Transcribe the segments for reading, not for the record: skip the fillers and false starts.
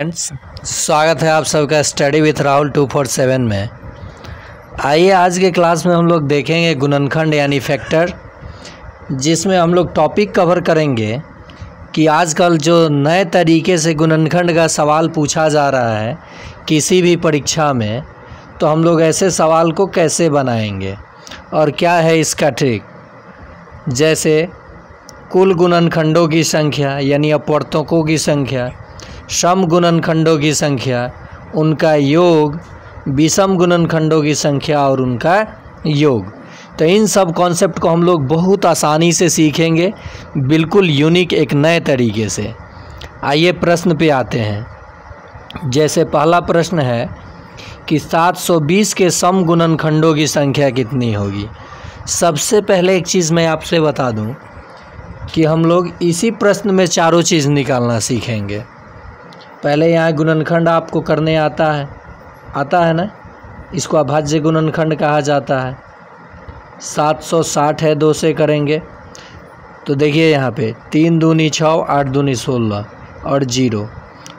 Friends, स्वागत है आप सबका स्टडी विथ राहुल 247 में। आइए आज के क्लास में हम लोग देखेंगे गुणनखंड यानी फैक्टर, जिसमें हम लोग टॉपिक कवर करेंगे कि आजकल जो नए तरीके से गुणनखंड का सवाल पूछा जा रहा है किसी भी परीक्षा में, तो हम लोग ऐसे सवाल को कैसे बनाएंगे और क्या है इसका ट्रिक। जैसे कुल गुणनखंडों की संख्या यानी अपवर्तकों की संख्या, सम गुणनखंडों की संख्या, उनका योग, विषम गुणनखंडों की संख्या और उनका योग। तो इन सब कॉन्सेप्ट को हम लोग बहुत आसानी से सीखेंगे, बिल्कुल यूनिक एक नए तरीके से। आइए प्रश्न पे आते हैं। जैसे पहला प्रश्न है कि 720 के सम गुणनखंडों की संख्या कितनी होगी। सबसे पहले एक चीज़ मैं आपसे बता दूं कि हम लोग इसी प्रश्न में चारों चीज़ निकालना सीखेंगे। पहले यहाँ गुणनखंड आपको करने आता है ना, इसको अभाज्य गुणनखंड कहा जाता है। 760 है, 2 से करेंगे तो देखिए यहाँ पे 3 दूनी 6, 8 दूनी 16 और 0,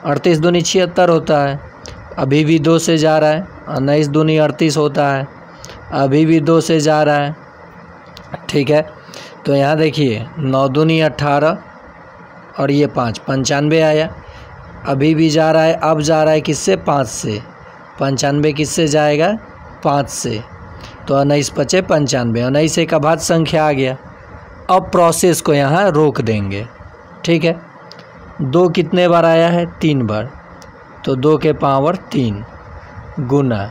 38 दूनी 76 होता है, अभी भी 2 से जा रहा है। 19 दूनी 38 होता है, अभी भी 2 से जा रहा है। ठीक है, तो यहाँ देखिए 9 दूनी 18 और ये 5, 95 आया, अभी भी जा रहा है। अब जा रहा है किससे? 5 से। 95 किससे जाएगा? 5 से। तो 19 पचे 95, 19 एक अभाज्य संख्या आ गया। अब प्रोसेस को यहाँ रोक देंगे। ठीक है, 2 कितने बार आया है? 3 बार, तो 2 के पावर 3 गुना,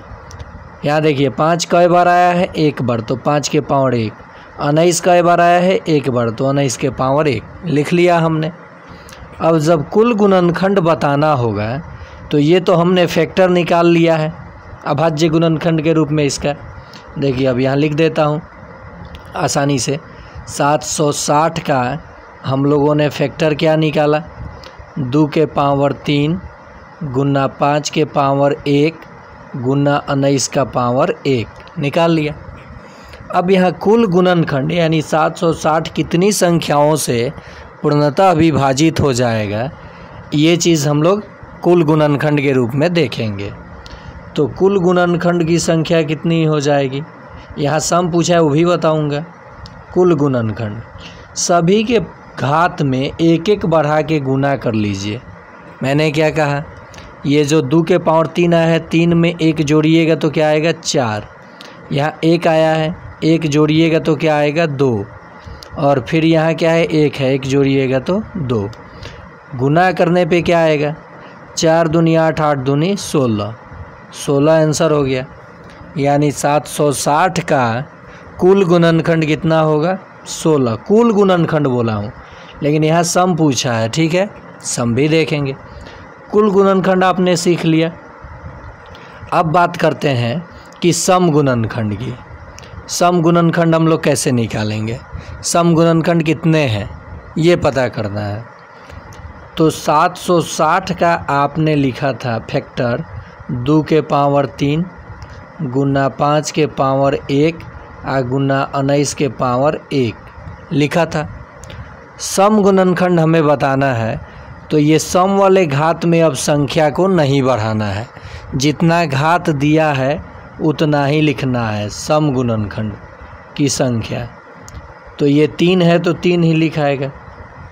यहाँ देखिए 5 कई बार आया है? 1 बार, तो 5 के पावर 1। 19 कई बार आया है? 1 बार, तो 19 के पावर 1 लिख लिया हमने। अब जब कुल गुणनखंड बताना होगा तो ये तो हमने फैक्टर निकाल लिया है अभाज्य गुणनखंड के रूप में इसका। देखिए अब यहाँ लिख देता हूँ आसानी से। 760 का हम लोगों ने फैक्टर क्या निकाला? 2 के पावर 3 गुना 5 के पावर 1 गुना 19 का पावर 1 निकाल लिया। अब यहाँ कुल गुणनखंड यानी 760 कितनी संख्याओं से पूर्णतः विभाजित हो जाएगा, ये चीज़ हम लोग कुल गुणनखंड के रूप में देखेंगे। तो कुल गुणनखंड की संख्या कितनी हो जाएगी? यहाँ सम पूछा है वो भी बताऊंगा। कुल गुणनखंड सभी के घात में एक एक बढ़ा के गुना कर लीजिए। मैंने क्या कहा? ये जो 2 के पावर 3 आया है, 3 में 1 जोड़िएगा तो क्या आएगा? 4। यहाँ 1 आया है, 1 जोड़िएगा तो क्या आएगा? 2। और फिर यहाँ क्या है? 1 है, 1 जोड़िएगा तो 2। गुना करने पे क्या आएगा? 4 दूनी 8, 8 दूनी 16, 16 आंसर हो गया। यानी 760 का कुल गुणनखंड कितना होगा? 16। कुल गुणनखंड बोला हूँ, लेकिन यहाँ सम पूछा है। ठीक है, सम भी देखेंगे। कुल गुणनखंड आपने सीख लिया। अब बात करते हैं कि सम गुणनखंड की। सम गुणनखंड हम लोग कैसे निकालेंगे? सम गुणनखंड कितने हैं ये पता करना है। तो 760 का आपने लिखा था फैक्टर 2 के पावर 3 गुना 5 के पावर 1 गुना 19 के पावर 1 लिखा था। सम गुणनखंड हमें बताना है, तो ये सम वाले घात में अब संख्या को नहीं बढ़ाना है, जितना घात दिया है उतना ही लिखना है सम गुणनखंड की संख्या। तो ये 3 है तो 3 ही लिखाएगा।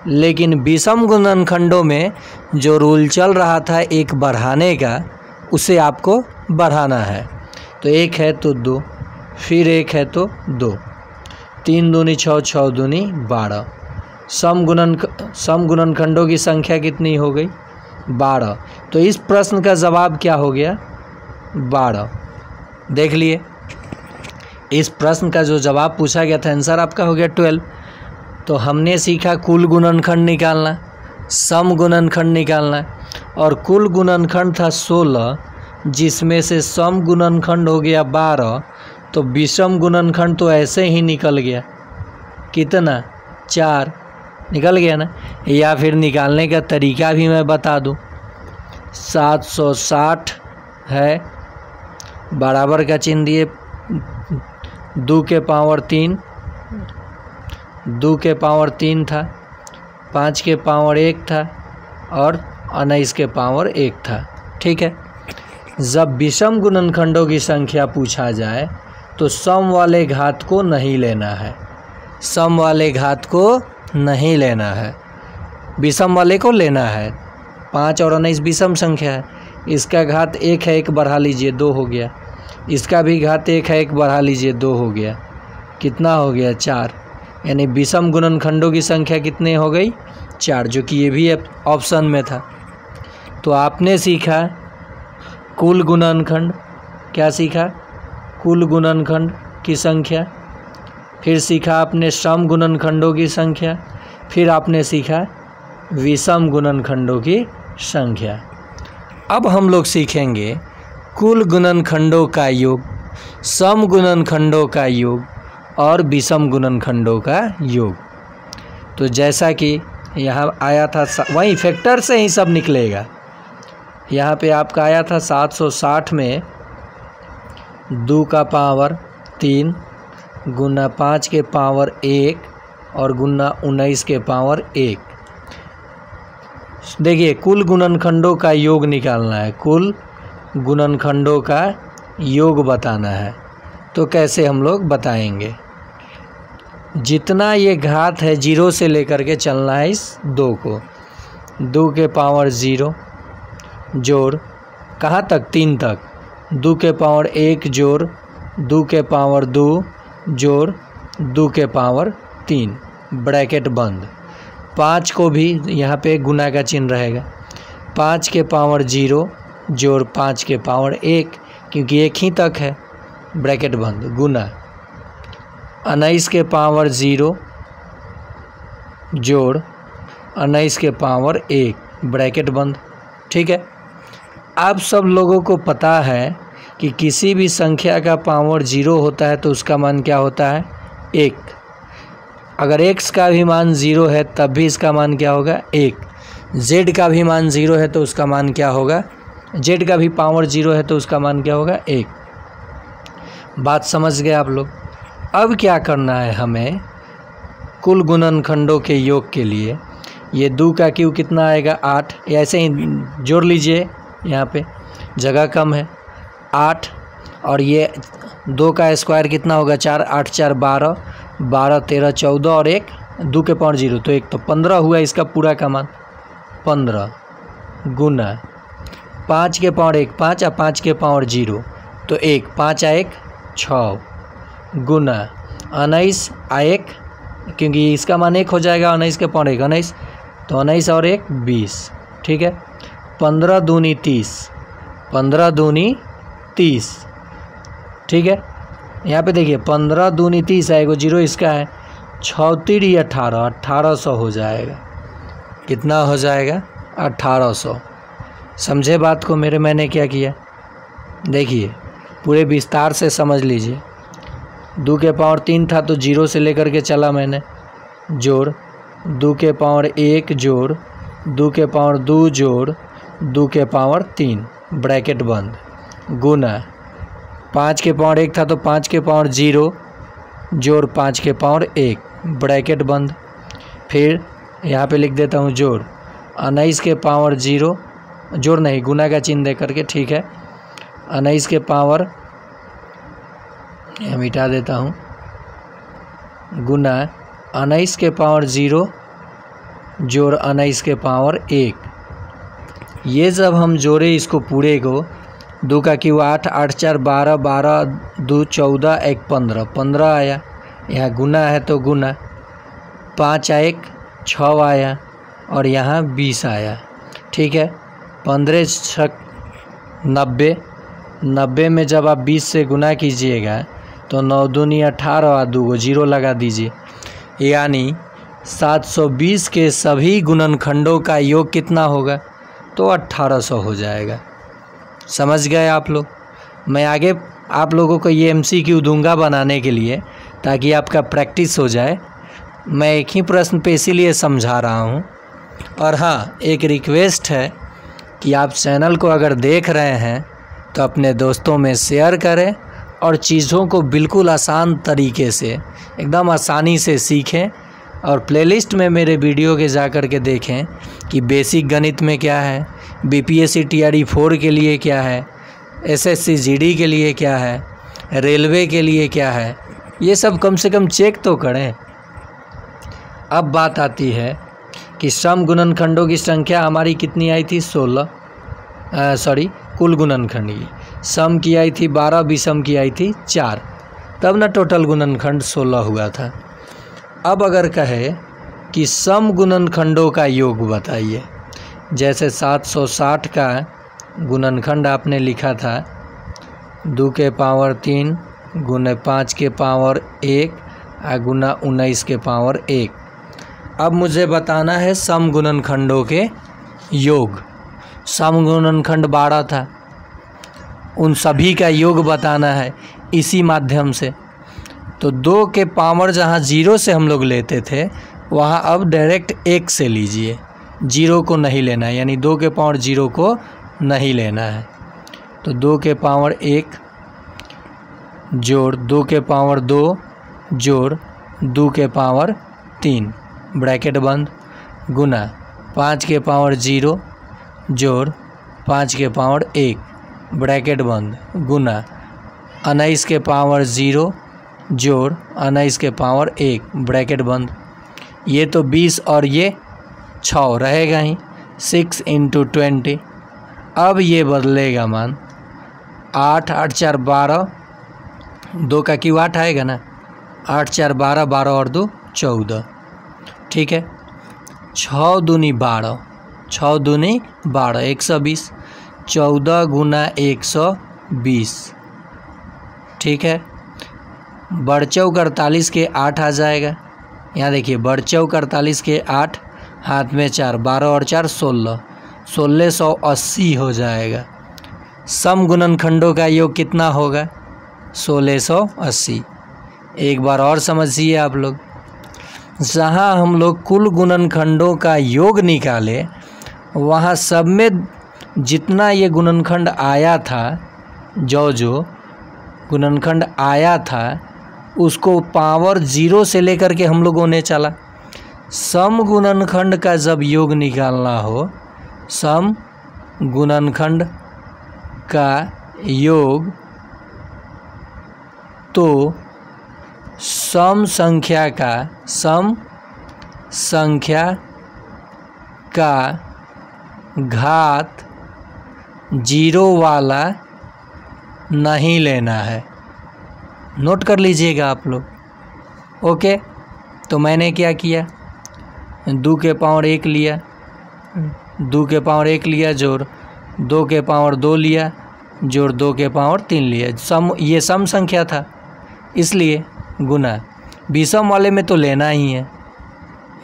लेकिन विषम गुणनखंडों में जो रूल चल रहा था एक बढ़ाने का, उसे आपको बढ़ाना है। तो 1 है तो 2, फिर 1 है तो 2, 3 दूनी 6, 6 दूनी 12। सम गुणनखंडों की संख्या कितनी हो गई? 12। तो इस प्रश्न का जवाब क्या हो गया? 12। देख लिए, इस प्रश्न का जो जवाब पूछा गया था आंसर आपका हो गया 12। तो हमने सीखा कुल गुणनखंड निकालना, सम गुणनखंड निकालना, और कुल गुणनखंड था 16, जिसमें से सम गुणनखंड हो गया 12। तो विषम गुणनखंड तो ऐसे ही निकल गया। कितना? 4 निकल गया ना। या फिर निकालने का तरीका भी मैं बता दूं। 760 है, बराबर का चिन्ह दिए, 2 के पावर 3, 2 के पावर 3 था, 5 के पावर 1 था और 19 के पावर 1 था। ठीक है, जब विषम गुणनखंडों की संख्या पूछा जाए तो सम वाले घात को नहीं लेना है, सम वाले घात को नहीं लेना है, विषम वाले को लेना है। 5 और 19 विषम संख्या है, इसका घात 1 है, 1 बढ़ा लीजिए 2 हो गया, इसका भी घात 1 है, 1 बढ़ा लीजिए 2 हो गया, कितना हो गया 4। यानी विषम गुणनखंडों की संख्या कितने हो गई 4, जो कि ये भी ऑप्शन में था। तो आपने सीखा कुल गुणनखंड, क्या सीखा, कुल गुणनखंड की संख्या, फिर सीखा आपने सम गुणनखंडों की संख्या, फिर आपने सीखा विषम गुणनखंडों की संख्या। अब हम लोग सीखेंगे कुल गुणनखंडों का योग, सम गुणनखंडों का योग और विषम गुणनखंडों का योग। तो जैसा कि यहाँ आया था, वही फैक्टर से ही सब निकलेगा। यहाँ पे आपका आया था 760 में 2 का पावर 3 गुना 5 के पावर 1 और गुना 19 के पावर 1। देखिए कुल गुणनखंडों का योग निकालना है, कुल गुणनखंडों का योग बताना है। तो कैसे हम लोग बताएंगे, जितना ये घात है 0 से लेकर के चलना है इस 2 को, 2 के पावर 0 जोड़ कहाँ तक 3 तक, 2 के पावर 1 जोड़ 2 के पावर 2 जोड़ 2 के पावर 3 ब्रैकेट बंद। 5 को भी यहाँ पे गुना का चिन्ह रहेगा, 5 के पावर 0 जोड़ 5 के पावर 1, क्योंकि 1 ही तक है, ब्रैकेट बंद, गुना 19 के पावर 0 जोड़ 19 के पावर 1 ब्रैकेट बंद। ठीक है, आप सब लोगों को पता है कि किसी भी संख्या का पावर 0 होता है तो उसका मान क्या होता है 1। अगर x का भी मान 0 है तब भी इसका मान क्या होगा 1। z का भी मान 0 है तो उसका मान क्या होगा, z का भी पावर 0 है तो उसका मान क्या होगा 1। बात समझ गए आप लोग। अब क्या करना है हमें, कुल गुणनखंडों के योग के लिए ये 2 का क्यूब कितना आएगा 8, ऐसे ही जोड़ लीजिए, यहाँ पे जगह कम है 8, और ये 2 का स्क्वायर कितना होगा 4, 8 4 12, 12 13 14 और 1 2 के पावर 0 तो 1, तो 15 हुआ इसका पूरा का मान 15 गुना 5 के पावर 1 5 और 5 के पावर 0 तो 1, 5 आ 1 6 गुना 19 आ 1, क्योंकि इसका मान 1 हो जाएगा, 19 के पावर 1 19, तो 19 और 1 20। ठीक है, 15 दूनी 30, 15 दूनी 30। ठीक है, यहाँ पे देखिए 15 दूनी 30 है, 0 इसका है, 6 3 18, 1800 हो जाएगा। कितना हो जाएगा 1800। समझे बात को मेरे, मैंने क्या किया देखिए पूरे विस्तार से समझ लीजिए। 2 के पावर 3 था तो 0 से लेकर के चला मैंने, जोड़ 2 के पावर 1 जोड़ 2 के पावर 2 जोड़ 2 के पावर 3 ब्रैकेट बंद, गुना 5 के पावर 1 था तो 5 के पावर 0 जोड़ 5 के पावर 1 ब्रैकेट बंद। फिर यहाँ पे लिख देता हूँ जोड़ 19 के पावर 0, जोड़ नहीं गुना का चिन्ह दे करके, ठीक है, 19 के पावर, यह मिटा देता हूँ, गुना 19 के पावर 0 जोड़ 19 के पावर 1। ये जब हम जोड़े इसको पूरे को, 2 का क्यूब 8 8 4 12, 12 2 14 1 15, 15 आया, यहाँ गुना है तो गुना 5 आ 1 6 आया और यहाँ 20 आया। ठीक है, 15 6 90, 90 में जब आप 20 से गुना कीजिएगा तो 9 दूनी 18 और 2 को 0 लगा दीजिए, यानी 720 के सभी गुणनखंडों का योग कितना होगा, तो 1800 हो जाएगा। समझ गए आप लोग। मैं आगे आप लोगों को ये MCQ दूंगा बनाने के लिए, ताकि आपका प्रैक्टिस हो जाए। मैं एक ही प्रश्न पे इसीलिए समझा रहा हूँ। और हाँ, एक रिक्वेस्ट है कि आप चैनल को अगर देख रहे हैं तो अपने दोस्तों में शेयर करें और चीज़ों को बिल्कुल आसान तरीके से, एकदम आसानी से सीखें और प्लेलिस्ट में मेरे वीडियो के जा कर के देखें कि बेसिक गणित में क्या है, बीपीएससी टीआरई 4 के लिए क्या है, एसएससी जीडी के लिए क्या है, रेलवे के लिए क्या है, ये सब कम से कम चेक तो करें। अब बात आती है कि सम गुणनखंडों की संख्या हमारी कितनी आई थी 16, कुल गुणनखंड की सम की आई थी 12, विषम की आई थी 4, तब ना टोटल गुणनखंड 16 हुआ था। अब अगर कहे कि सम गुणनखंडों का योग बताइए, जैसे 760 का गुणनखंड आपने लिखा था 2 के पावर 3 गुने 5 के पावर 1 गुना 19 के पावर 1। अब मुझे बताना है सम गुणनखंडों के योग। सम गुणनखंड 12 था, उन सभी का योग बताना है इसी माध्यम से। तो 2 के पावर जहाँ 0 से हम लोग लेते थे वहाँ अब डायरेक्ट 1 से लीजिए, 0 को नहीं लेना है, यानी 2 के पावर 0 को नहीं लेना है। तो 2 के पावर 1 जोड़ 2 के पावर 2 जोड़ 2 के पावर 3 ब्रैकेट बंद गुना 5 के पावर 0 जोड़ 5 के पावर 1 ब्रैकेट बंद गुना 19 के पावर 0 जोड़ 19 के पावर 1 ब्रैकेट बंद। ये तो 20 और ये 6 रहेगा ही, 6 × 20। अब ये बदलेगा मान 8, 8 4 12, 2 का क्यों 8 आएगा ना, 8 4 12, 12 और 2 14, ठीक है। 6 दूनी 12, 6 दूनी 12 120, 14 गुना 120, ठीक है। बढ़ चौक 48 के 8 आ जाएगा, यहाँ देखिए बढ़ चौक 48 के 8, हाथ में 4, 12 और 4 16, 1680 हो जाएगा। सम गुणनखंडों का योग कितना होगा 1680। एक बार और समझिए आप लोग, जहाँ हम लोग कुल गुणनखंडों का योग निकाले वहाँ सब में जितना ये गुणनखंड आया था, जो गुणनखंड आया था उसको पावर 0 से लेकर के हम लोगों ने चला। सम गुणनखंड का जब योग निकालना हो, सम गुणनखंड का योग, तो सम संख्या का घात 0 वाला नहीं लेना है। नोट कर लीजिएगा आप लोग। ओके, तो मैंने क्या किया, 2 के पावर 1 लिया, 2 के पावर 1 लिया जोड़ 2 के पावर 2 लिया जोड़ 2 के पावर 3 लिया। सम, ये सम संख्या था इसलिए गुना, विषम वाले में तो लेना ही है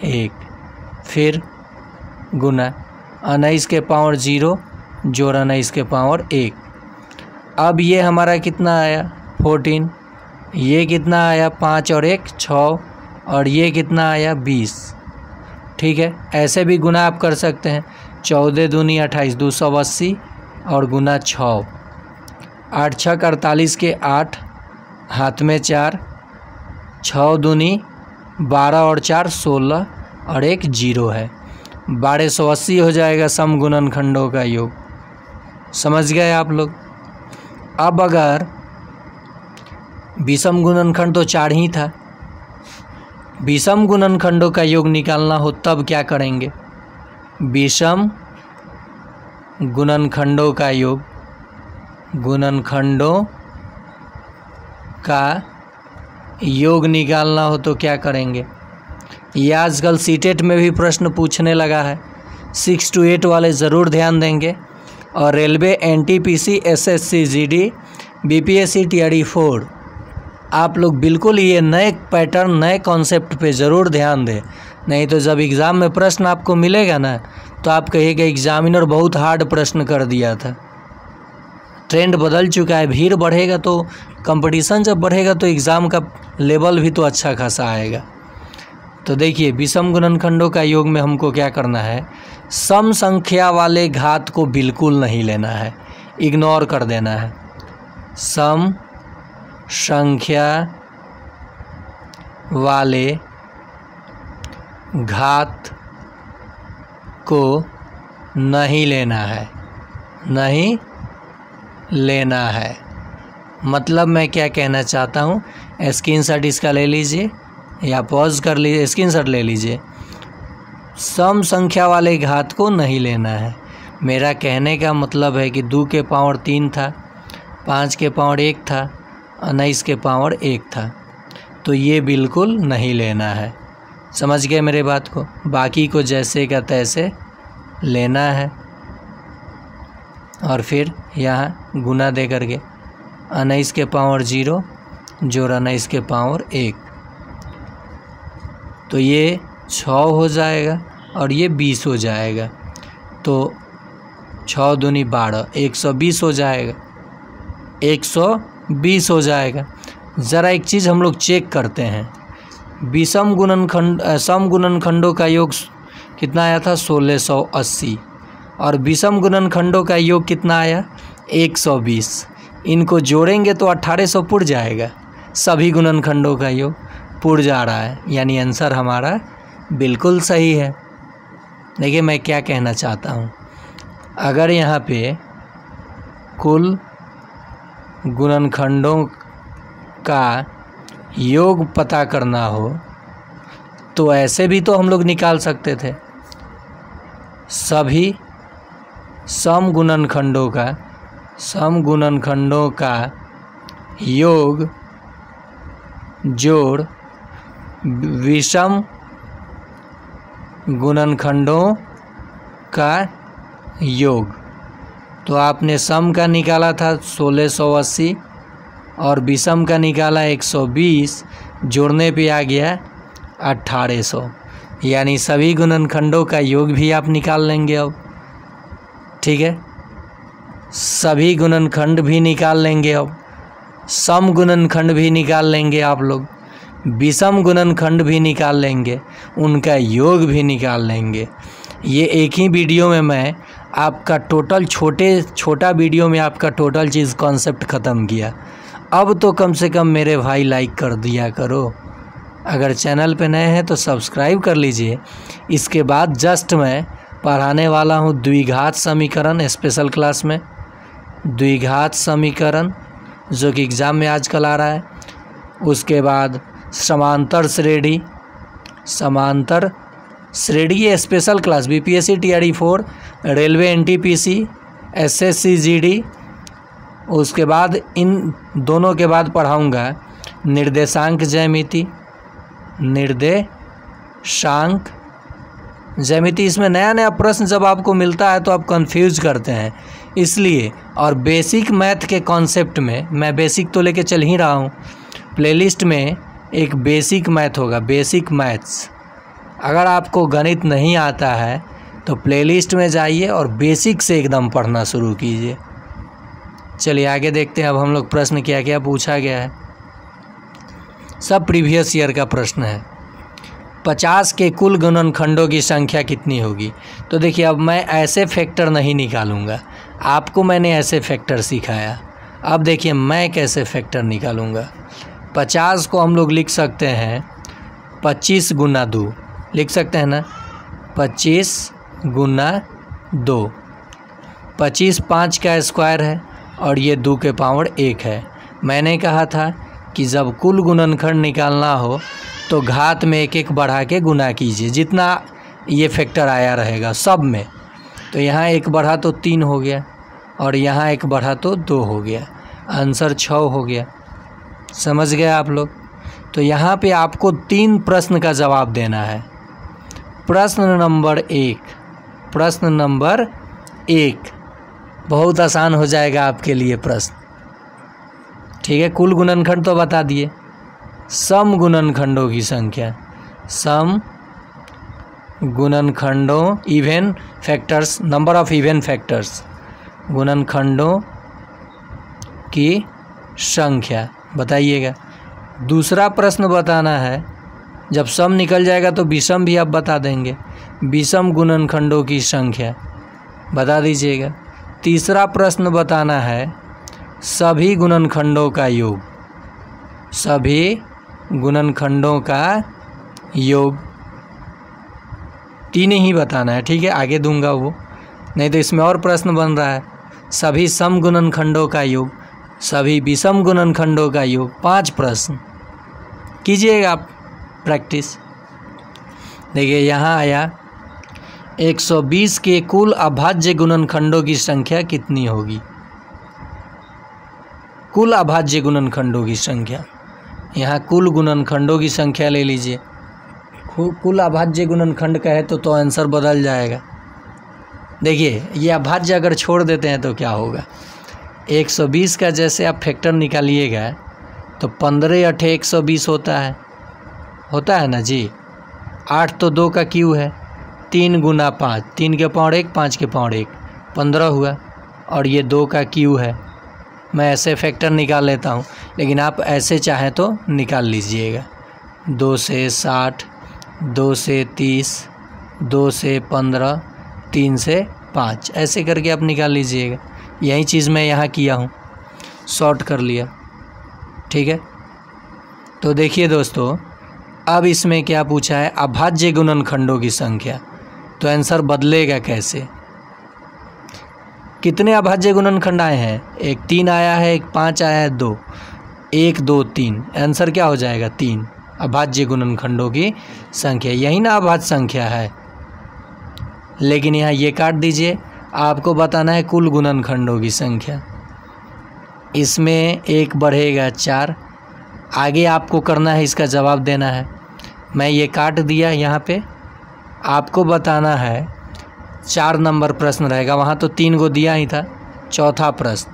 1, फिर गुना 19 के पावर 0 जोड़ 19 के पावर 1। अब ये हमारा कितना आया 14, ये कितना आया 5 और 1 6, और ये कितना आया 20, ठीक है। ऐसे भी गुना आप कर सकते हैं, 14 दूनी 28 280 और गुना 6, 8 6 48 के 8, हाथ में 4, 6 दूनी 12 और 4 16 और 1 0 है, 1280 हो जाएगा सम गुणनखंडों का योग। समझ गए आप लोग। अब अगर विषम गुणनखंड तो 4 ही था, विषम गुणनखंडों का योग निकालना हो तब क्या करेंगे, विषम गुणनखंडों का योग, गुणनखंडों का योग निकालना हो तो क्या करेंगे। ये आजकल सीटेट में भी प्रश्न पूछने लगा है, 6 to 8 वाले ज़रूर ध्यान देंगे। और railway, NTPC, SSC GD, BPSC TRE 4, आप लोग बिल्कुल ये नए पैटर्न, नए कॉन्सेप्ट पे ज़रूर ध्यान दें, नहीं तो जब एग्ज़ाम में प्रश्न आपको मिलेगा ना तो आप कहिएगा एग्जामिनर बहुत हार्ड प्रश्न कर दिया था। ट्रेंड बदल चुका है, भीड़ बढ़ेगा तो, कंपटीशन जब बढ़ेगा तो एग्ज़ाम का लेवल भी तो अच्छा खासा आएगा। तो देखिए विषम गुणनखंडों का योग में हमको क्या करना है, सम संख्या वाले घात को बिल्कुल नहीं लेना है, इग्नोर कर देना है। सम संख्या वाले घात को नहीं लेना है, नहीं लेना है। मतलब मैं क्या कहना चाहता हूँ, स्क्रीनशॉट इसका ले लीजिए या पॉज कर लीजिए, स्क्रीनशॉट ले लीजिए। सम संख्या वाले घात को नहीं लेना है। मेरा कहने का मतलब है कि 2 के पावर 3 था, 5 के पावर 1 था, 19 के पावर 1 था, तो ये बिल्कुल नहीं लेना है। समझ गए मेरे बात को? बाकी को जैसे का तैसे लेना है और फिर यहाँ गुना दे करके 19 के पावर 0 जोड़ 19 के पावर 1, तो ये 6 हो जाएगा और ये 20 हो जाएगा। तो 6 दूनी 12, 120 हो जाएगा, 120 हो जाएगा। ज़रा एक चीज़ हम लोग चेक करते हैं, विषम गुणनखंड सम गुणनखंडों का योग कितना आया था 1680 और विषम गुणनखंडों का योग कितना आया 120। इनको जोड़ेंगे तो 1800 पुर जाएगा। सभी गुणनखंडों का योग पुर जा रहा है, यानी आंसर हमारा बिल्कुल सही है। देखिए मैं क्या कहना चाहता हूँ, अगर यहाँ पे कुल गुणनखंडों का योग पता करना हो तो ऐसे भी तो हम लोग निकाल सकते थे। सभी सम गुणनखंडों का योग जोड़ विषम गुणनखंडों का योग। तो आपने सम का निकाला था 1680 और विषम का निकाला 120, जोड़ने पे आ गया 1800, यानी सभी गुणनखंडों का योग भी आप निकाल लेंगे अब। ठीक है, सभी गुणनखंड भी निकाल लेंगे अब, सम गुणनखंड भी निकाल लेंगे आप लोग, विषम गुणनखंड भी निकाल लेंगे, उनका योग भी निकाल लेंगे। ये एक ही वीडियो में मैं आपका टोटल छोटा वीडियो में आपका टोटल चीज़ कॉन्सेप्ट ख़त्म किया। अब तो कम से कम मेरे भाई लाइक कर दिया करो, अगर चैनल पे नए हैं तो सब्सक्राइब कर लीजिए। इसके बाद जस्ट मैं पढ़ाने वाला हूँ द्विघात समीकरण स्पेशल क्लास में, द्विघात समीकरण जो कि एग्ज़ाम में आजकल आ रहा है। उसके बाद समांतर श्रेणी ये special class BPSC TRE 4, railway NTPC, SSC GD. उसके बाद इन दोनों के बाद पढ़ाऊँगा निर्देशांक ज्यामिति। इसमें नया नया प्रश्न जब आपको मिलता है तो आप कंफ्यूज करते हैं, इसलिए। और बेसिक मैथ के कॉन्सेप्ट में मैं बेसिक तो लेके चल ही रहा हूँ, प्लेलिस्ट में एक बेसिक मैथ होगा, बेसिक मैथ्स। अगर आपको गणित नहीं आता है तो प्लेलिस्ट में जाइए और बेसिक से एकदम पढ़ना शुरू कीजिए। चलिए आगे देखते हैं अब हम लोग प्रश्न क्या क्या पूछा गया है। सब प्रीवियस ईयर का प्रश्न है। 50 के कुल गुणनखंडों की संख्या कितनी होगी? तो देखिए अब मैं ऐसे फैक्टर नहीं निकालूंगा, आपको मैंने ऐसे फैक्टर सिखाया। अब देखिए मैं कैसे फैक्टर निकालूंगा। 50 को हम लोग लिख सकते हैं 25 गुना 2, लिख सकते हैं ना, 25 गुना 2। 25 5 का स्क्वायर है और ये 2 के पावर 1 है। मैंने कहा था कि जब कुल गुणनखंड निकालना हो तो घात में एक एक बढ़ा के गुना कीजिए, जितना ये फैक्टर आया रहेगा सब में। तो यहाँ एक बढ़ा तो 3 हो गया और यहाँ एक बढ़ा तो 2 हो गया, आंसर 6 हो गया। समझ गए आप लोग? तो यहाँ पे आपको 3 प्रश्न का जवाब देना है। प्रश्न नंबर 1 बहुत आसान हो जाएगा आपके लिए प्रश्न। ठीक है, कुल गुणनखंड तो बता दिए, सम गुणनखंडों की संख्या, सम गुणनखंडों even factors, number of even factors, गुणनखंडों की संख्या बताइएगा। दूसरा प्रश्न बताना है, जब सम निकल जाएगा तो विषम भी आप बता देंगे, विषम गुणनखंडों की संख्या बता दीजिएगा। तीसरा प्रश्न बताना है सभी गुणनखंडों का योग, सभी गुणनखंडों का योग 3 ही बताना है, ठीक है, आगे दूंगा वो, नहीं तो इसमें और प्रश्न बन रहा है। सभी सम गुणनखंडों का योग, सभी विषम गुणनखंडों का योग, 5 प्रश्न कीजिएगा आप प्रैक्टिस। देखिए यहाँ आया 120 के कुल अभाज्य गुणनखंडों की संख्या कितनी होगी। कुल अभाज्य गुणनखंडों की संख्या, यहाँ कुल गुणनखंडों की संख्या ले लीजिए। कुल अभाज्य गुणनखंड का है तो आंसर बदल जाएगा। देखिए ये अभाज्य अगर छोड़ देते हैं तो क्या होगा, 120 का जैसे आप फैक्टर निकालिएगा तो 15 8 120 होता है ना जी। 8 तो 2 का क्यू है, 3 गुना 5, 3 के पावर 1, 5 के पावर 1, 15 हुआ। और ये 2 का क्यू है, मैं ऐसे फैक्टर निकाल लेता हूँ, लेकिन आप ऐसे चाहें तो निकाल लीजिएगा। 2 से 60, 2 से 30, 2 से 15, 3 से 5, ऐसे करके आप निकाल लीजिएगा। यही चीज़ मैं यहाँ किया हूँ, शॉर्ट कर लिया, ठीक है। तो देखिए दोस्तों, अब इसमें क्या पूछा है, अभाज्य गुणनखंडों की संख्या, तो आंसर बदलेगा कैसे। कितने अभाज्य गुणनखंड आए हैं, एक 3 आया है, एक 5 आया है, 2, 1 2 3, आंसर क्या हो जाएगा 3। अभाज्य गुणनखंडों की संख्या, यही ना अभाज्य संख्या है। लेकिन यहाँ ये काट दीजिए, आपको बताना है कुल गुणनखंडों की संख्या। इसमें 1 बढ़ेगा 4, आगे आपको करना है, इसका जवाब देना है। मैं ये काट दिया, यहाँ पे आपको बताना है 4 नंबर प्रश्न रहेगा, वहाँ तो 3 को दिया ही था। चौथा प्रश्न,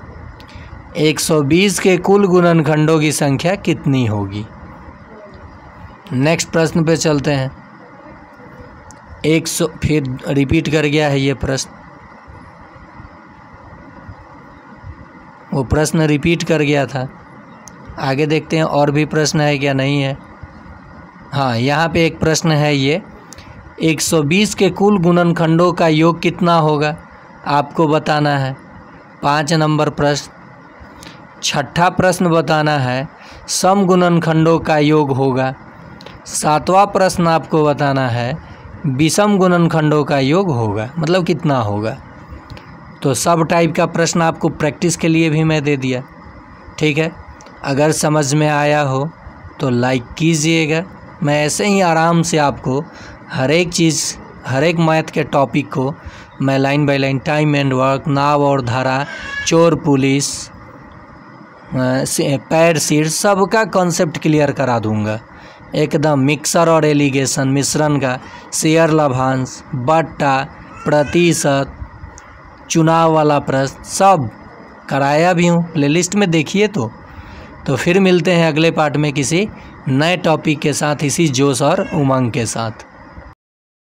120 के कुल गुणनखंडों की संख्या कितनी होगी। नेक्स्ट प्रश्न पे चलते हैं। 100 फिर रिपीट कर गया है ये प्रश्न, वो प्रश्न रिपीट कर गया था। आगे देखते हैं और भी प्रश्न है क्या, नहीं है। हाँ, यहाँ पे एक प्रश्न है ये, 120 के कुल गुणनखंडों का योग कितना होगा, आपको बताना है। 5 नंबर प्रश्न। छठा प्रश्न बताना है सम गुणनखंडों का योग होगा। 7वां प्रश्न आपको बताना है विषम गुणनखंडों का योग होगा, मतलब कितना होगा। तो सब टाइप का प्रश्न आपको प्रैक्टिस के लिए भी मैं दे दिया, ठीक है। अगर समझ में आया हो तो लाइक कीजिएगा। मैं ऐसे ही आराम से आपको हर एक चीज़, हर एक मैथ के टॉपिक को मैं line by line, time and work, नाव और धारा, चोर पुलिस, पैर सीट, सबका कॉन्सेप्ट क्लियर करा दूंगा एकदम। मिक्सर और एलिगेशन, मिश्रण का, शेयर लाभांश, बट्टा, प्रतिशत, चुनाव वाला प्रश्न, सब कराया भी हूँ, प्लेलिस्ट में देखिए। तो फिर मिलते हैं अगले पार्ट में किसी नए टॉपिक के साथ, इसी जोश और उमंग के साथ।